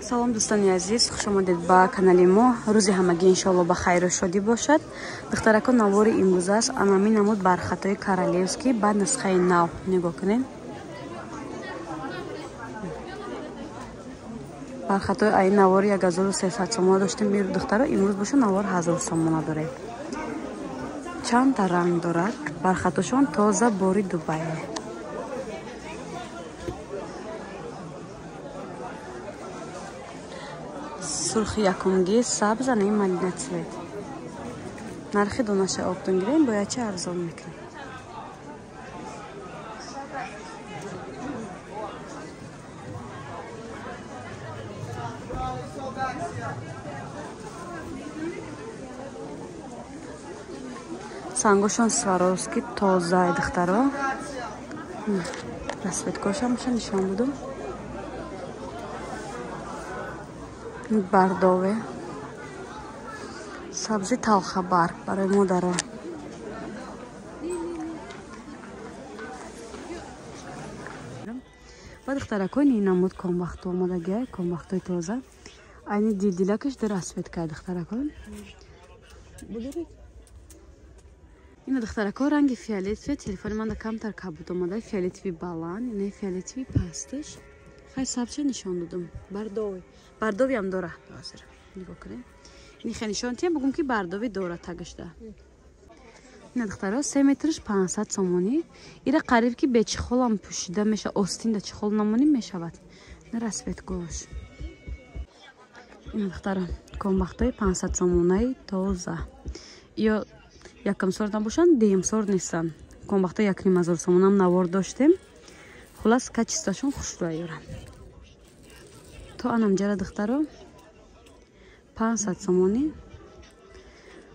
салом дӯстони азиз, хушомадед ба канали мо. Рӯзи ҳамагӣ иншоалло ба хайру шодӣ бошад. Духтаракон навори имрӯз аст анами намуд бархатои королевский ба нусхаи нав. нигоҳ кунед. бархатои ай навори 1300 сомона доштем. Духтаро имрӯз боша навор 1000 сомона доред. Чандта ранг дорад. Бархатошон тоза бори Дубай. сурхи якумги сабз ана малина цвет. Нархи донаша обтон гирем бояд ча арзон мекунем. сангошон сваровски тоза духтаро. расветкошам нишон будум. бардове сабзи талха барг барои модаро. ва духтаракони намуд комбахту омадагия комбахтои тоза айни дилдилакаш дар расветка духтаракон. ина духтаракон ранги фиолетови телефони манда камтар кабуд омада фиолетови баланд ина фиолетови пастиш хай сабча нишон додум. бардови ам дора ҳозир нигоҳ кунед. ин хе нишон тия бугум ки бардови дора тагашда. ина духтаро 3 метрш 500 сомонӣ. ира қариб ки бечихолам пӯшида меша остинда чихол намонӣ мешавад. ина расветгош. ина духтаро комбахтои 500 сомонаи тоза ё якам сор набошанд деюм сор нестанд. комбахтои 1500 сомонам навор доштем. хулас качествашон хушрӯя ёрам. то анамҷара духтаро 500 сомонӣ.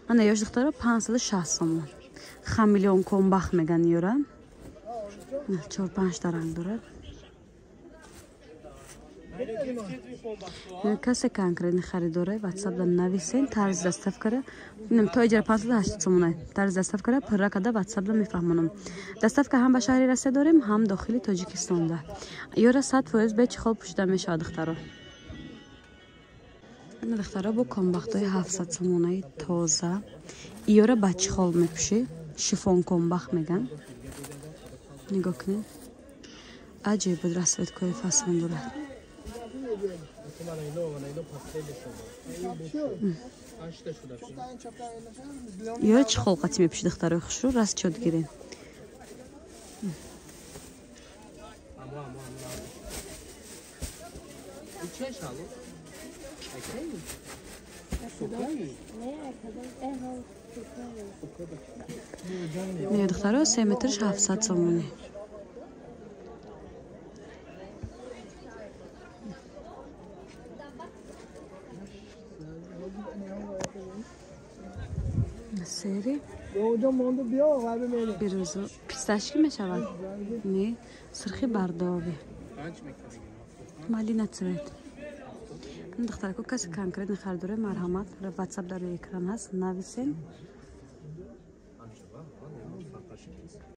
ана ёш духтаро 560 сомон. хамелеон комбахт меган ёра. 4-5 та ранг дорад. касе конкретни харидоре ватсап да нависен тарзи доставкара инам то иҷара 580 сомона тарзи доставкара пурра када ватсап да мефаҳмонам. доставка ҳам ба шаҳри Россия дорем ҳам дохили Тоҷикистонда. ёра 100% бечихол пӯшида мешавад духтаро. ина духтаро бо комбахтои 700 сомонаи тоза ёра ба чихол мепӯши шифон комбахт меган. нигоҳ кунед. аҷиб буд расветкои фасон дорад. ёра чихол қати мепӯши духтарои хушрӯ раст чод гирем. не духтаро 3 метрш 700 сомонӣ. сери бирӯзу писташки мешавад. не сурхи бардови малина цвет. духтарако каси конкретни харидоре марҳамат ватсап дар рӯи экран ҳаст нависен.